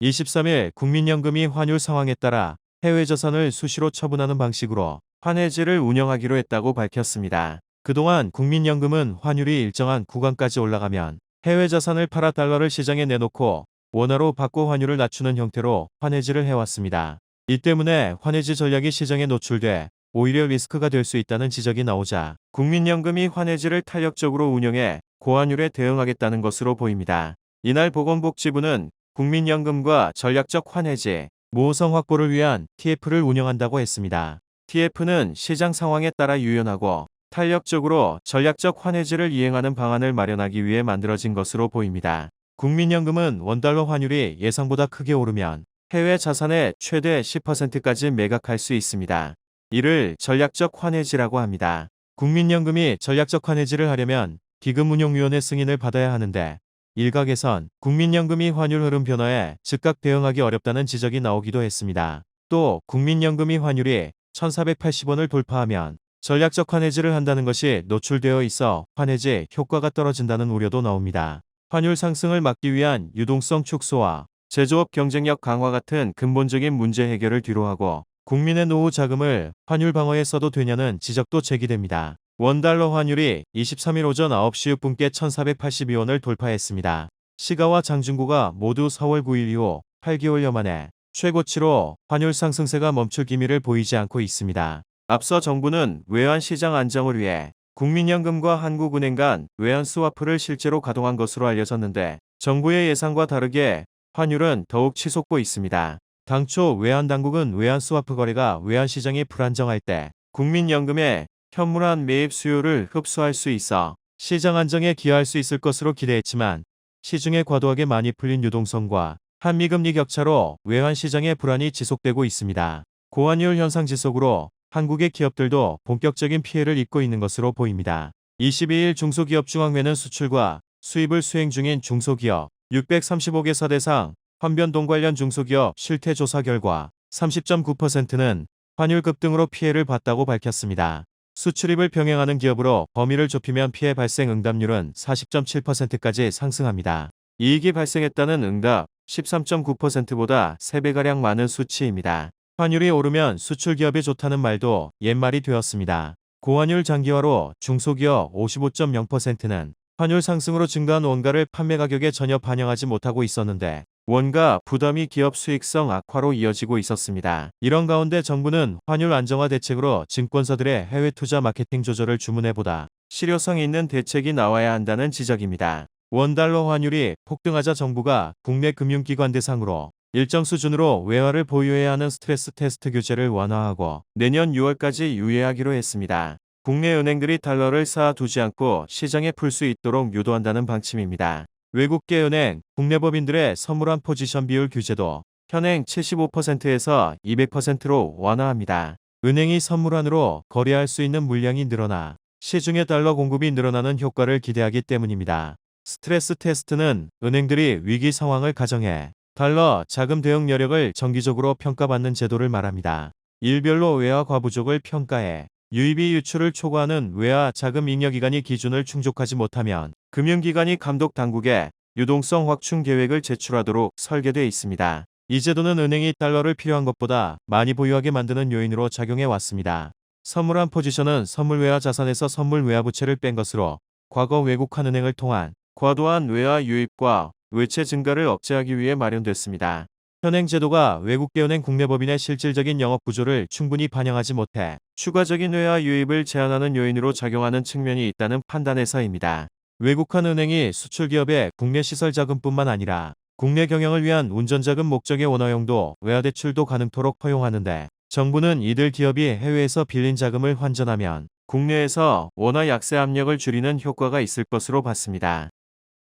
23일 국민연금이 환율 상황에 따라 해외 자산을 수시로 처분하는 방식으로 환해지를 운영하기로 했다고 밝혔습니다. 그동안 국민연금은 환율이 일정한 구간까지 올라가면 해외 자산을 팔아 달러를 시장에 내놓고 원화로 바꿔 환율을 낮추는 형태로 환해지를 해왔습니다. 이 때문에 환해지 전략이 시장에 노출돼 오히려 리스크가 될 수 있다는 지적이 나오자 국민연금이 환해지를 탄력적으로 운영해 고환율에 대응하겠다는 것으로 보입니다. 이날 보건복지부는 국민연금과 전략적 환해지, 모성 확보를 위한 TF를 운영한다고 했습니다. TF는 시장 상황에 따라 유연하고 탄력적으로 전략적 환해지를 이행하는 방안을 마련하기 위해 만들어진 것으로 보입니다. 국민연금은 원달러 환율이 예상보다 크게 오르면 해외 자산의 최대 10%까지 매각할 수 있습니다. 이를 전략적 환해지라고 합니다. 국민연금이 전략적 환해지를 하려면 기금운용위원회 승인을 받아야 하는데 일각에선 국민연금이 환율 흐름 변화에 즉각 대응하기 어렵다는 지적이 나오기도 했습니다. 또 국민연금이 환율이 1,480원을 돌파하면 전략적 환해지를 한다는 것이 노출되어 있어 환해지 효과가 떨어진다는 우려도 나옵니다. 환율 상승을 막기 위한 유동성 축소와 제조업 경쟁력 강화 같은 근본적인 문제 해결을 뒤로하고 국민의 노후 자금을 환율 방어에 써도 되냐는 지적도 제기됩니다. 원달러 환율이 23일 오전 9시 6분께 1,482원을 돌파했습니다. 시가와 장중구가 모두 4월 9일 이후 8개월여 만에 최고치로 환율 상승세가 멈출 기미를 보이지 않고 있습니다. 앞서 정부는 외환시장 안정을 위해 국민연금과 한국은행 간 외환 스와프를 실제로 가동한 것으로 알려졌는데 정부의 예상과 다르게 환율은 더욱 치솟고 있습니다. 당초 외환당국은 외환 스와프 거래가 외환시장이 불안정할 때 국민연금의 현물환 매입 수요를 흡수할 수 있어 시장 안정에 기여할 수 있을 것으로 기대했지만 시중에 과도하게 많이 풀린 유동성과 한미금리 격차로 외환시장의 불안이 지속되고 있습니다. 고환율 현상 지속으로 한국의 기업들도 본격적인 피해를 입고 있는 것으로 보입니다. 22일 중소기업중앙회는 수출과 수입을 수행 중인 중소기업 635개사 대상 환변동 관련 중소기업 실태조사 결과 30.9%는 환율 급등으로 피해를 봤다고 밝혔습니다. 수출입을 병행하는 기업으로 범위를 좁히면 피해 발생 응답률은 40.7%까지 상승합니다. 이익이 발생했다는 응답 13.9%보다 3배가량 많은 수치입니다. 환율이 오르면 수출기업이 좋다는 말도 옛말이 되었습니다. 고환율 장기화로 중소기업 55.0%는 환율 상승으로 증가한 원가를 판매 가격에 전혀 반영하지 못하고 있었는데 원가 부담이 기업 수익성 악화로 이어지고 있었습니다. 이런 가운데 정부는 환율 안정화 대책으로 증권사들의 해외 투자 마케팅 조절을 주문해보다 실효성 있는 대책이 나와야 한다는 지적입니다. 원달러 환율이 폭등하자 정부가 국내 금융기관 대상으로 일정 수준으로 외화를 보유해야 하는 스트레스 테스트 규제를 완화하고 내년 6월까지 유예하기로 했습니다. 국내 은행들이 달러를 쌓아두지 않고 시장에 풀 수 있도록 유도한다는 방침입니다. 외국계 은행, 국내 법인들의 선물환 포지션 비율 규제도 현행 75%에서 200%로 완화합니다. 은행이 선물환으로 거래할 수 있는 물량이 늘어나 시중의 달러 공급이 늘어나는 효과를 기대하기 때문입니다. 스트레스 테스트는 은행들이 위기 상황을 가정해 달러 자금 대응 여력을 정기적으로 평가받는 제도를 말합니다. 일별로 외화 과부족을 평가해 유입이 유출을 초과하는 외화 자금 잉여 기간이 기준을 충족하지 못하면 금융기관이 감독 당국에 유동성 확충 계획을 제출하도록 설계되어 있습니다. 이 제도는 은행이 달러를 필요한 것보다 많이 보유하게 만드는 요인으로 작용해 왔습니다. 선물환 포지션은 선물 외화 자산에서 선물 외화 부채를 뺀 것으로 과거 외국한 은행을 통한 과도한 외화 유입과 외채 증가를 억제하기 위해 마련됐습니다. 현행 제도가 외국계 은행 국내 법인의 실질적인 영업 구조를 충분히 반영하지 못해 추가적인 외화 유입을 제한하는 요인으로 작용하는 측면이 있다는 판단에서입니다. 외국한 은행이 수출기업의 국내 시설 자금뿐만 아니라 국내 경영을 위한 운전자금 목적의 원화용도 외화대출도 가능토록 허용하는데 정부는 이들 기업이 해외에서 빌린 자금을 환전하면 국내에서 원화 약세 압력을 줄이는 효과가 있을 것으로 봤습니다.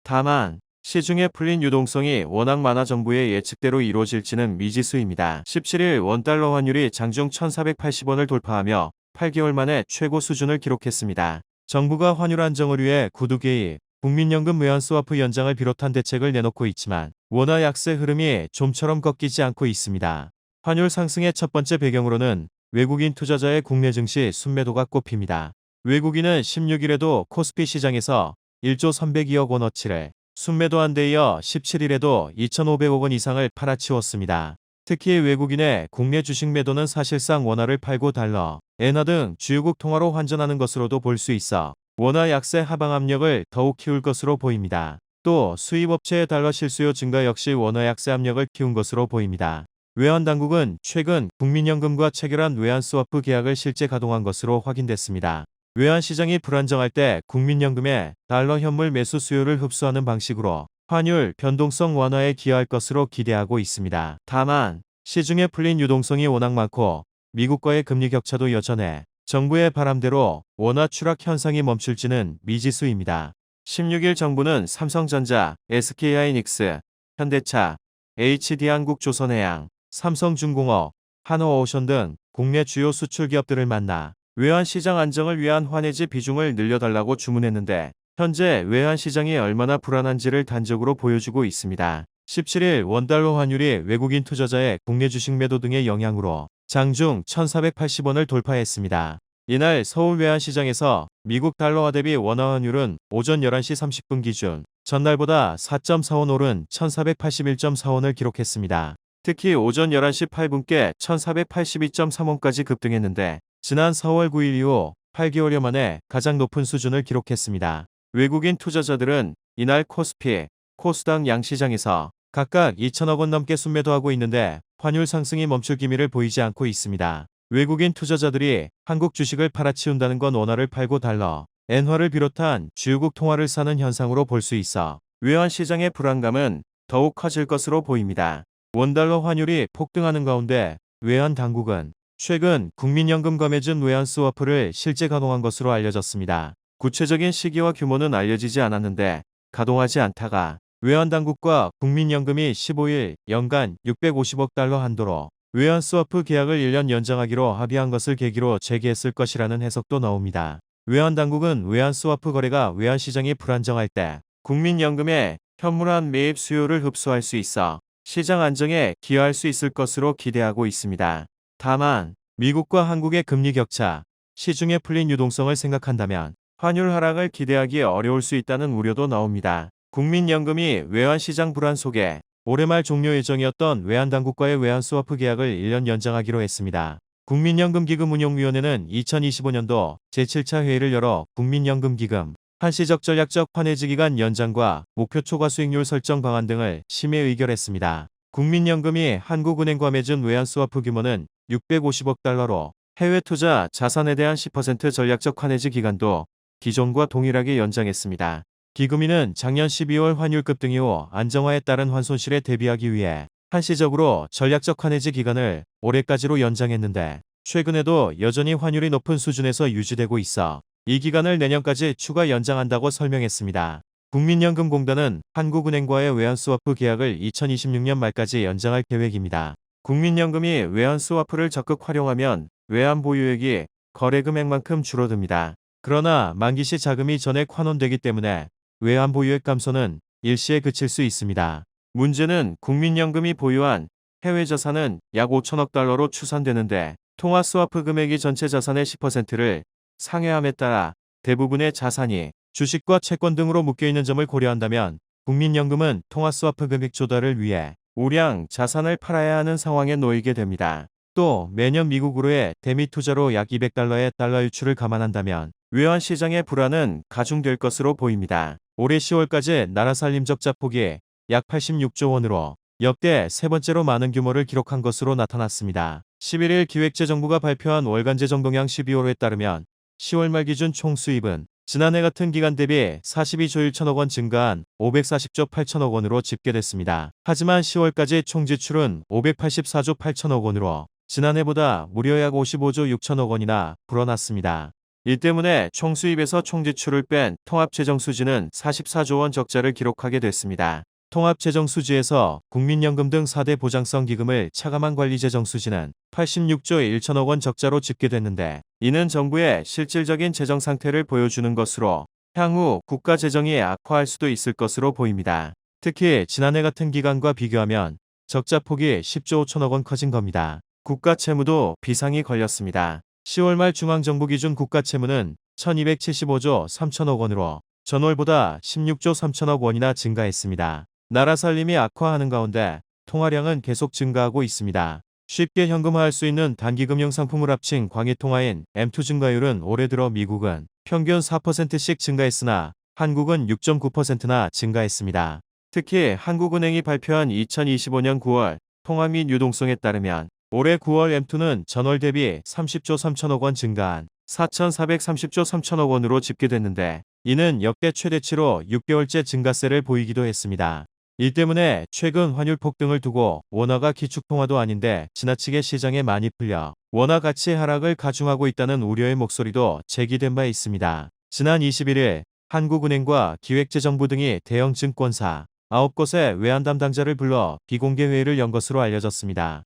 다만 시중에 풀린 유동성이 워낙 많아 정부의 예측대로 이루어질지는 미지수입니다. 17일 원달러 환율이 장중 1,480원을 돌파하며 8개월 만에 최고 수준을 기록했습니다. 정부가 환율 안정을 위해 구두 개입, 국민연금 외환 스와프 연장을 비롯한 대책을 내놓고 있지만 원화 약세 흐름이 좀처럼 꺾이지 않고 있습니다. 환율 상승의 첫 번째 배경으로는 외국인 투자자의 국내 증시 순매도가 꼽힙니다. 외국인은 16일에도 코스피 시장에서 1조 302억 원어치를 순매도한 데 이어 17일에도 2,500억 원 이상을 팔아치웠습니다. 특히 외국인의 국내 주식 매도는 사실상 원화를 팔고 달러, 엔화 등 주요국 통화로 환전하는 것으로도 볼 수 있어 원화 약세 하방 압력을 더욱 키울 것으로 보입니다. 또 수입업체의 달러 실수요 증가 역시 원화 약세 압력을 키운 것으로 보입니다. 외환당국은 최근 국민연금과 체결한 외환스와프 계약을 실제 가동한 것으로 확인됐습니다. 외환시장이 불안정할 때 국민연금의 달러 현물 매수 수요를 흡수하는 방식으로 환율 변동성 완화에 기여할 것으로 기대하고 있습니다. 다만 시중에 풀린 유동성이 워낙 많고 미국과의 금리 격차도 여전해 정부의 바람대로 원화 추락 현상이 멈출지는 미지수입니다. 16일 정부는 삼성전자, SK하이닉스, 현대차, HD한국조선해양, 삼성중공업, 한화오션 등 국내 주요 수출 기업들을 만나 외환시장 안정을 위한 환해지 비중을 늘려달라고 주문했는데 현재 외환시장이 얼마나 불안한지를 단적으로 보여주고 있습니다. 17일 원달러 환율이 외국인 투자자의 국내 주식 매도 등의 영향으로 장중 1,480원을 돌파했습니다. 이날 서울 외환시장에서 미국 달러화 대비 원화 환율은 오전 11시 30분 기준 전날보다 4.4원 오른 1,481.4원을 기록했습니다. 특히 오전 11시 8분께 1,482.3원까지 급등했는데 지난 4월 9일 이후 8개월여 만에 가장 높은 수준을 기록했습니다. 외국인 투자자들은 이날 코스피, 코스닥 양시장에서 각각 2천억 원 넘게 순매도하고 있는데 환율 상승이 멈출 기미를 보이지 않고 있습니다. 외국인 투자자들이 한국 주식을 팔아치운다는 건 원화를 팔고 달러, 엔화를 비롯한 주요국 통화를 사는 현상으로 볼 수 있어 외환시장의 불안감은 더욱 커질 것으로 보입니다. 원달러 환율이 폭등하는 가운데 외환당국은 최근 국민연금 검해준 외환스와프를 실제 가동한 것으로 알려졌습니다. 구체적인 시기와 규모는 알려지지 않았는데 가동하지 않다가 외환당국과 국민연금이 15일 연간 650억 달러 한도로 외환스와프 계약을 1년 연장하기로 합의한 것을 계기로 재개했을 것이라는 해석도 나옵니다. 외환당국은 외환스와프 거래가 외환시장이 불안정할 때 국민연금의 현물환 매입 수요를 흡수할 수 있어 시장 안정에 기여할 수 있을 것으로 기대하고 있습니다. 다만 미국과 한국의 금리 격차, 시중에 풀린 유동성을 생각한다면 환율 하락을 기대하기 어려울 수 있다는 우려도 나옵니다. 국민연금이 외환시장 불안 속에 올해 말 종료 예정이었던 외환당국과의 외환스와프 계약을 1년 연장하기로 했습니다. 국민연금기금운용위원회는 2025년도 제7차 회의를 열어 국민연금기금 한시적 전략적 환해지 기간 연장과 목표 초과 수익률 설정 방안 등을 심의 의결했습니다. 국민연금이 한국은행과 맺은 외환스와프 규모는 650억 달러로 해외 투자 자산에 대한 10% 전략적 환해지 기간도 기존과 동일하게 연장했습니다. 기금위는 작년 12월 환율 급등 이후 안정화에 따른 환손실에 대비하기 위해 한시적으로 전략적 환해지 기간을 올해까지로 연장했는데 최근에도 여전히 환율이 높은 수준에서 유지되고 있어 이 기간을 내년까지 추가 연장한다고 설명했습니다. 국민연금공단은 한국은행과의 외환스와프 계약을 2026년 말까지 연장할 계획입니다. 국민연금이 외환스와프를 적극 활용하면 외환 보유액이 거래 금액만큼 줄어듭니다. 그러나 만기시 자금이 전액 환원되기 때문에 외환 보유액 감소는 일시에 그칠 수 있습니다. 문제는 국민연금이 보유한 해외 자산은 약 5천억 달러로 추산되는데 통화 스와프 금액이 전체 자산의 10%를 상회함에 따라 대부분의 자산이 주식과 채권 등으로 묶여있는 점을 고려한다면 국민연금은 통화 스와프 금액 조달을 위해 우량 자산을 팔아야 하는 상황에 놓이게 됩니다. 또 매년 미국으로의 대미 투자로 약 200달러의 달러 유출을 감안한다면 외환시장의 불안은 가중될 것으로 보입니다. 올해 10월까지 나라 살림 적자 폭이 약 86조 원으로 역대 세 번째로 많은 규모를 기록한 것으로 나타났습니다. 11일 기획재정부가 발표한 월간 재정동향 12월호에 따르면 10월 말 기준 총 수입은 지난해 같은 기간 대비 42조 1천억 원 증가한 540조 8천억 원으로 집계됐습니다. 하지만 10월까지 총 지출은 584조 8천억 원으로 지난해보다 무려 약 55조 6천억 원이나 불어났습니다. 이 때문에 총 수입에서 총 지출을 뺀 통합재정 수지는 44조 원 적자를 기록하게 됐습니다. 통합재정 수지에서 국민연금 등 4대 보장성 기금을 차감한 관리재정 수지는 86조 1천억 원 적자로 집계됐는데 이는 정부의 실질적인 재정 상태를 보여주는 것으로 향후 국가 재정이 악화할 수도 있을 것으로 보입니다. 특히 지난해 같은 기간과 비교하면 적자 폭이 10조 5천억 원 커진 겁니다. 국가 채무도 비상이 걸렸습니다. 10월 말 중앙정부 기준 국가 채무는 1275조 3천억 원으로 전월보다 16조 3천억 원이나 증가했습니다. 나라 살림이 악화하는 가운데 통화량은 계속 증가하고 있습니다. 쉽게 현금화할 수 있는 단기금융 상품을 합친 광의통화인 M2 증가율은 올해 들어 미국은 평균 4%씩 증가했으나 한국은 6.9%나 증가했습니다. 특히 한국은행이 발표한 2025년 9월 통화 및 유동성에 따르면 올해 9월 M2는 전월 대비 30조 3천억 원 증가한 4,430조 3천억 원으로 집계됐는데 이는 역대 최대치로 6개월째 증가세를 보이기도 했습니다. 이 때문에 최근 환율 폭등을 두고 원화가 기축통화도 아닌데 지나치게 시장에 많이 풀려 원화 가치 하락을 가중하고 있다는 우려의 목소리도 제기된 바 있습니다. 지난 21일 한국은행과 기획재정부 등이 대형 증권사 9곳의 외환 담당자를 불러 비공개 회의를 연 것으로 알려졌습니다.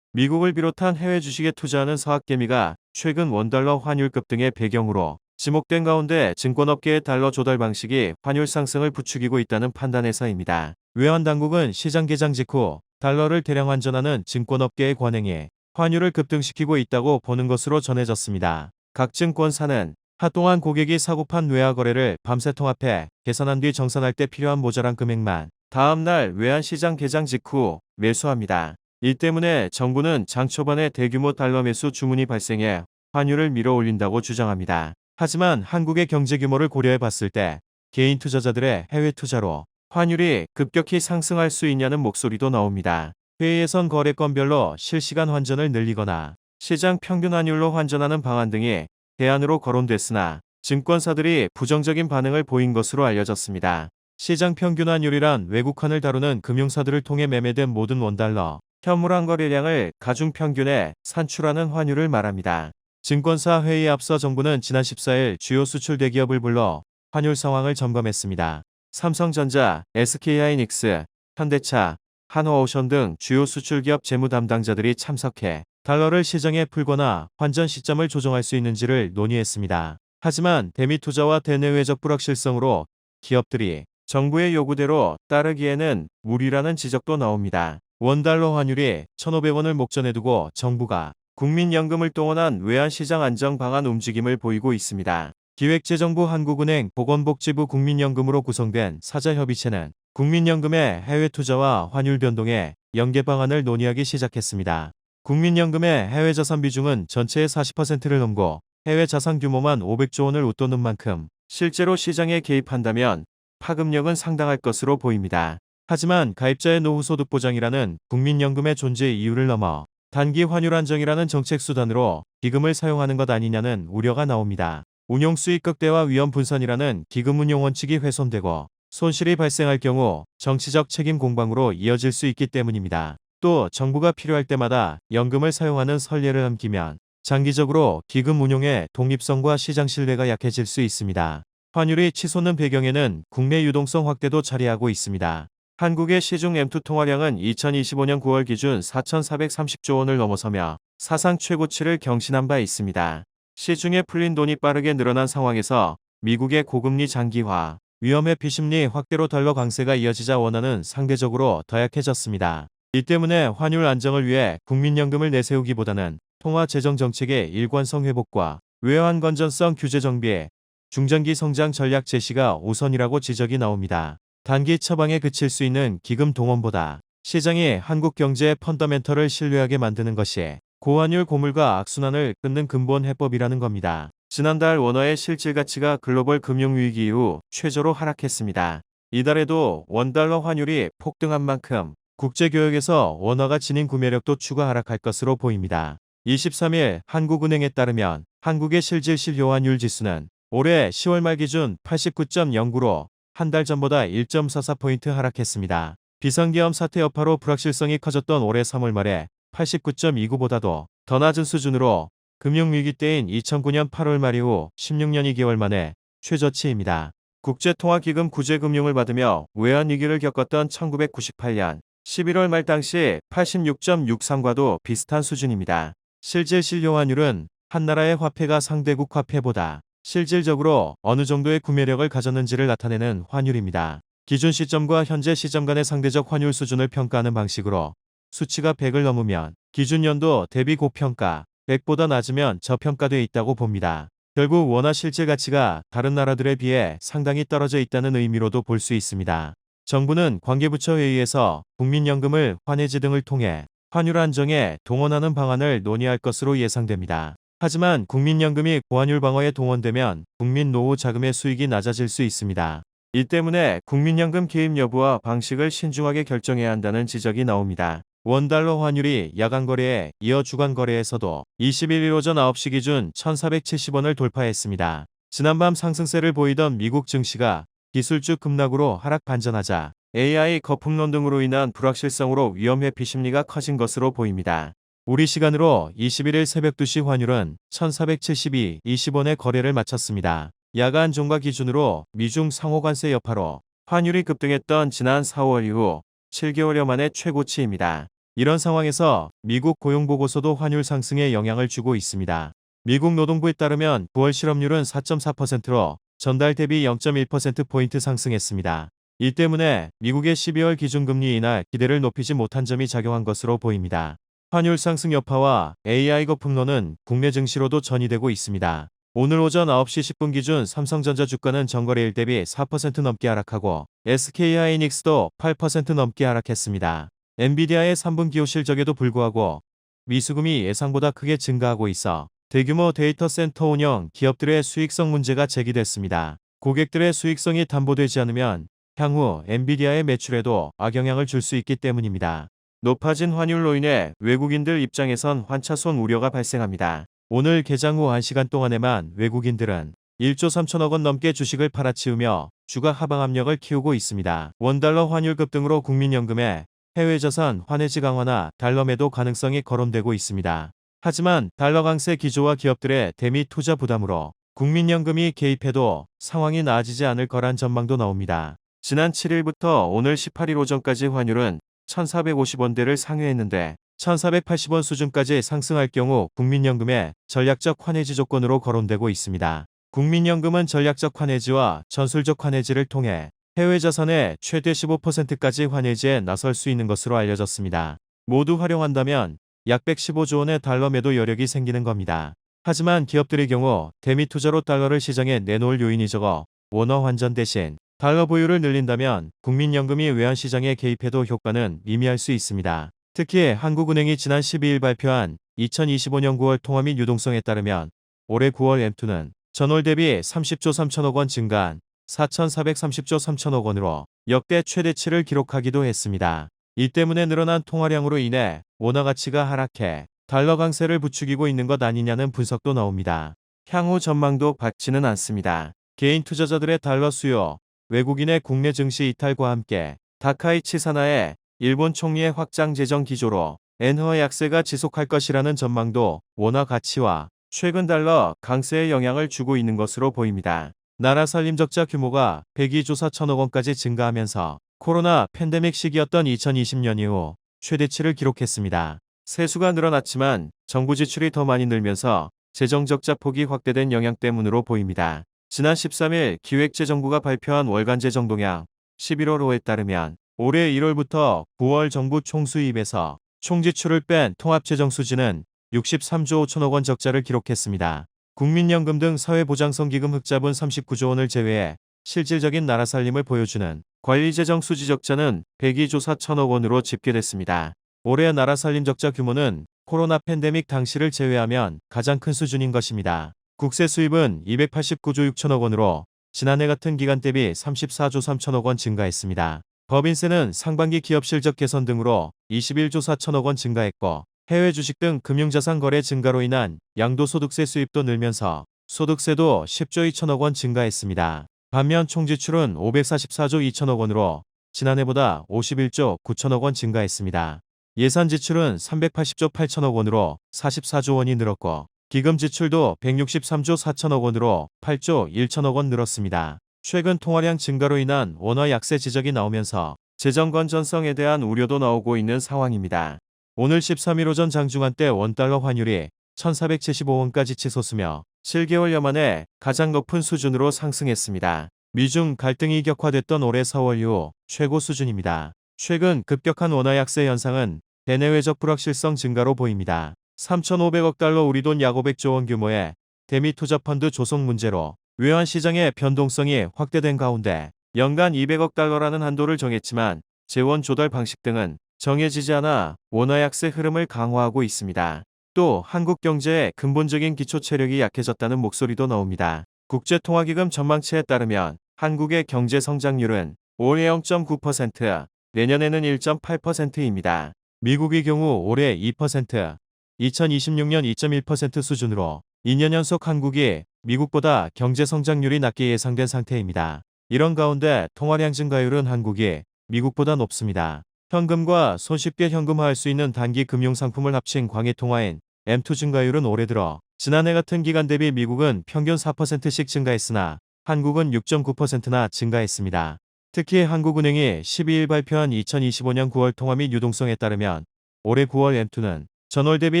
미국을 비롯한 해외 주식에 투자하는 서학개미가 최근 원달러 환율 급등의 배경으로 지목된 가운데 증권업계의 달러 조달 방식이 환율 상승을 부추기고 있다는 판단에서입니다. 외환당국은 시장 개장 직후 달러를 대량 환전하는 증권업계의 관행에 환율을 급등시키고 있다고 보는 것으로 전해졌습니다. 각 증권사는 한동안 고객이 사고판 외화 거래를 밤새 통합해 계산한 뒤 정산할 때 필요한 모자란 금액만 다음날 외환시장 개장 직후 매수합니다. 이 때문에 정부는 장 초반에 대규모 달러 매수 주문이 발생해 환율을 밀어 올린다고 주장합니다. 하지만 한국의 경제 규모를 고려해 봤을 때 개인 투자자들의 해외 투자로 환율이 급격히 상승할 수 있냐는 목소리도 나옵니다. 회의에선 거래건별로 실시간 환전을 늘리거나 시장 평균 환율로 환전하는 방안 등이 대안으로 거론됐으나 증권사들이 부정적인 반응을 보인 것으로 알려졌습니다. 시장 평균 환율이란 외국환을 다루는 금융사들을 통해 매매된 모든 원달러 현물환 거래량을 가중평균에 산출하는 환율을 말합니다. 증권사 회의에 앞서 정부는 지난 14일 주요 수출 대기업을 불러 환율 상황을 점검했습니다. 삼성전자, SK하이닉스, 현대차, 한화오션 등 주요 수출기업 재무 담당자들이 참석해 달러를 시장에 풀거나 환전 시점을 조정할 수 있는지를 논의했습니다. 하지만 대미 투자와 대내외적 불확실성으로 기업들이 정부의 요구대로 따르기에는 무리라는 지적도 나옵니다. 원달러 환율이 1,500원을 목전에 두고 정부가 국민연금을 동원한 외환시장 안정 방안 움직임을 보이고 있습니다. 기획재정부 한국은행 보건복지부 국민연금으로 구성된 사자협의체는 국민연금의 해외 투자와 환율 변동에 연계 방안을 논의하기 시작했습니다. 국민연금의 해외 자산 비중은 전체의 40%를 넘고 해외 자산 규모만 500조 원을 웃도는 만큼 실제로 시장에 개입한다면 파급력은 상당할 것으로 보입니다. 하지만 가입자의 노후 소득 보장이라는 국민연금의 존재 이유를 넘어 단기 환율 안정이라는 정책 수단으로 기금을 사용하는 것 아니냐는 우려가 나옵니다. 운용 수익 극대화 위험 분산이라는 기금 운용 원칙이 훼손되고 손실이 발생할 경우 정치적 책임 공방으로 이어질 수 있기 때문입니다. 또 정부가 필요할 때마다 연금을 사용하는 선례를 남기면 장기적으로 기금 운용의 독립성과 시장 신뢰가 약해질 수 있습니다. 환율이 치솟는 배경에는 국내 유동성 확대도 자리하고 있습니다. 한국의 시중 M2 통화량은 2025년 9월 기준 4,430조 원을 넘어서며 사상 최고치를 경신한 바 있습니다. 시중에 풀린 돈이 빠르게 늘어난 상황에서 미국의 고금리 장기화, 위험의 비심리 확대로 달러 강세가 이어지자 원화는 상대적으로 더 약해졌습니다. 이 때문에 환율 안정을 위해 국민연금을 내세우기보다는 통화 재정 정책의 일관성 회복과 외환 건전성 규제 정비, 중장기 성장 전략 제시가 우선이라고 지적이 나옵니다. 단기 처방에 그칠 수 있는 기금 동원보다 시장이 한국 경제의 펀더멘털을 신뢰하게 만드는 것이 고환율 고물가 악순환을 끊는 근본 해법이라는 겁니다. 지난달 원화의 실질 가치가 글로벌 금융위기 이후 최저로 하락했습니다. 이달에도 원달러 환율이 폭등한 만큼 국제교역에서 원화가 지닌 구매력도 추가 하락할 것으로 보입니다. 23일 한국은행에 따르면 한국의 실질 실효환율 지수는 올해 10월 말 기준 89.09로 한 달 전보다 1.44포인트 하락했습니다. 비상계엄 사태 여파로 불확실성이 커졌던 올해 3월 말에 89.29보다도 더 낮은 수준으로 금융위기 때인 2009년 8월 말 이후 16년 2개월 만에 최저치입니다. 국제통화기금 구제금융을 받으며 외환위기를 겪었던 1998년 11월 말 당시 86.63과도 비슷한 수준입니다. 실질 실효환율은 한 나라의 화폐가 상대국 화폐보다 실질적으로 어느 정도의 구매력을 가졌는지를 나타내는 환율입니다. 기준 시점과 현재 시점 간의 상대적 환율 수준을 평가하는 방식으로 수치가 100을 넘으면 기준 연도 대비 고평가, 100보다 낮으면 저평가돼 있다고 봅니다. 결국 원화 실제 가치가 다른 나라들에 비해 상당히 떨어져 있다는 의미로도 볼 수 있습니다. 정부는 관계부처 회의에서 국민연금을 환해지 등을 통해 환율 안정에 동원하는 방안을 논의할 것으로 예상됩니다. 하지만 국민연금이 고환율 방어에 동원되면 국민 노후 자금의 수익이 낮아질 수 있습니다. 이 때문에 국민연금 개입 여부와 방식을 신중하게 결정해야 한다는 지적이 나옵니다. 원달러 환율이 야간 거래에 이어 주간 거래에서도 21일 오전 9시 기준 1,470원을 돌파했습니다. 지난밤 상승세를 보이던 미국 증시가 기술주 급락으로 하락 반전하자 AI 거품론 등으로 인한 불확실성으로 위험 회피 심리가 커진 것으로 보입니다. 우리 시간으로 21일 새벽 2시 환율은 1,472.20원의 거래를 마쳤습니다. 야간 종가 기준으로 미중 상호관세 여파로 환율이 급등했던 지난 4월 이후 7개월여 만의 최고치입니다. 이런 상황에서 미국 고용보고서도 환율 상승에 영향을 주고 있습니다. 미국 노동부에 따르면 9월 실업률은 4.4%로 전달 대비 0.1%포인트 상승했습니다. 이 때문에 미국의 12월 기준금리 인하 기대를 높이지 못한 점이 작용한 것으로 보입니다. 환율 상승 여파와 AI 거품론은 국내 증시로도 전이되고 있습니다. 오늘 오전 9시 10분 기준 삼성전자 주가는 전거래일 대비 4% 넘게 하락하고 SK하이닉스도 8% 넘게 하락했습니다. 엔비디아의 3분 기호 실적에도 불구하고 미수금이 예상보다 크게 증가하고 있어 대규모 데이터 센터 운영 기업들의 수익성 문제가 제기됐습니다. 고객들의 수익성이 담보되지 않으면 향후 엔비디아의 매출에도 악영향을 줄 수 있기 때문입니다. 높아진 환율로 인해 외국인들 입장에선 환차손 우려가 발생합니다. 오늘 개장 후 1시간 동안에만 외국인들은 1조 3천억 원 넘게 주식을 팔아치우며 주가 하방 압력을 키우고 있습니다. 원달러 환율 급등으로 국민연금에 해외자산 환해지 강화나 달러 매도 가능성이 거론되고 있습니다. 하지만 달러 강세 기조와 기업들의 대미 투자 부담으로 국민연금이 개입해도 상황이 나아지지 않을 거란 전망도 나옵니다. 지난 7일부터 오늘 18일 오전까지 환율은 1,450원대를 상회했는데 1,480원 수준까지 상승할 경우 국민연금의 전략적 환해지 조건으로 거론되고 있습니다. 국민연금은 전략적 환해지와 전술적 환해지를 통해 해외 자산의 최대 15%까지 환해지에 나설 수 있는 것으로 알려졌습니다. 모두 활용한다면 약 115조 원의 달러 매도 여력이 생기는 겁니다. 하지만 기업들의 경우 대미 투자로 달러를 시장에 내놓을 요인이 적어 원화 환전 대신 달러 보유를 늘린다면 국민연금이 외환시장에 개입해도 효과는 미미할 수 있습니다. 특히 한국은행이 지난 12일 발표한 2025년 9월 통화 및 유동성에 따르면 올해 9월 M2는 전월 대비 30조 3천억 원 증가한 4,430조 3천억 원으로 역대 최대치를 기록하기도 했습니다. 이 때문에 늘어난 통화량으로 인해 원화 가치가 하락해 달러 강세를 부추기고 있는 것 아니냐는 분석도 나옵니다. 향후 전망도 밝지는 않습니다. 개인 투자자들의 달러 수요, 외국인의 국내 증시 이탈과 함께 다카이치 산하의 일본 총리의 확장 재정 기조로 엔화 약세가 지속할 것이라는 전망도 원화 가치와 최근 달러 강세에 영향을 주고 있는 것으로 보입니다. 나라 살림 적자 규모가 102조 4천억 원까지 증가하면서 코로나 팬데믹 시기였던 2020년 이후 최대치를 기록했습니다. 세수가 늘어났지만 정부 지출이 더 많이 늘면서 재정 적자 폭이 확대된 영향 때문으로 보입니다. 지난 13일 기획재정부가 발표한 월간 재정 동향 11월호에 따르면 올해 1월부터 9월 정부 총수입에서 총지출을 뺀 통합재정 수지는 63조 5천억 원 적자를 기록했습니다. 국민연금 등 사회보장성기금 흑자분 39조 원을 제외해 실질적인 나라 살림을 보여주는 관리재정 수지 적자는 102조 4천억 원으로 집계됐습니다. 올해 나라 살림 적자 규모는 코로나 팬데믹 당시를 제외하면 가장 큰 수준인 것입니다. 국세 수입은 289조 6천억 원으로 지난해 같은 기간 대비 34조 3천억 원 증가했습니다. 법인세는 상반기 기업 실적 개선 등으로 21조 4천억 원 증가했고 해외 주식 등 금융자산 거래 증가로 인한 양도소득세 수입도 늘면서 소득세도 10조 2천억 원 증가했습니다. 반면 총지출은 544조 2천억 원으로 지난해보다 51조 9천억 원 증가했습니다. 예산 지출은 380조 8천억 원으로 44조 원이 늘었고 기금 지출도 163조 4천억 원으로 8조 1천억 원 늘었습니다. 최근 통화량 증가로 인한 원화 약세 지적이 나오면서 재정 건전성에 대한 우려도 나오고 있는 상황입니다. 오늘 13일 오전 장중한때 원달러 환율이 1,475원까지 치솟으며 7개월여 만에 가장 높은 수준으로 상승했습니다. 미중 갈등이 격화됐던 올해 4월 이후 최고 수준입니다. 최근 급격한 원화 약세 현상은 대내외적 불확실성 증가로 보입니다. 3,500억 달러 우리 돈 약 500조 원 규모의 대미 투자펀드 조속 문제로 외환 시장의 변동성이 확대된 가운데 연간 200억 달러라는 한도를 정했지만 재원 조달 방식 등은 정해지지 않아 원화 약세 흐름을 강화하고 있습니다. 또 한국 경제의 근본적인 기초 체력이 약해졌다는 목소리도 나옵니다. 국제통화기금 전망치에 따르면 한국의 경제 성장률은 올해 0.9%, 내년에는 1.8%입니다. 미국의 경우 올해 2%, 2026년 2.1% 수준으로 2년 연속 한국이 미국보다 경제 성장률이 낮게 예상된 상태입니다. 이런 가운데 통화량 증가율은 한국이 미국보다 높습니다. 현금과 손쉽게 현금화할 수 있는 단기 금융상품을 합친 광의통화인 M2 증가율은 올해 들어 지난해 같은 기간 대비 미국은 평균 4%씩 증가했으나 한국은 6.9%나 증가했습니다. 특히 한국은행이 12일 발표한 2025년 9월 통화 및 유동성에 따르면 올해 9월 M2는 전월 대비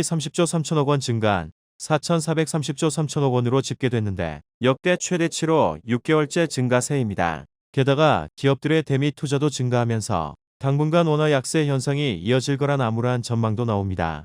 30조 3천억 원 증가한 4,430조 3천억 원으로 집계됐는데 역대 최대치로 6개월째 증가세입니다. 게다가 기업들의 대미 투자도 증가하면서 당분간 원화 약세 현상이 이어질 거란 암울한 전망도 나옵니다.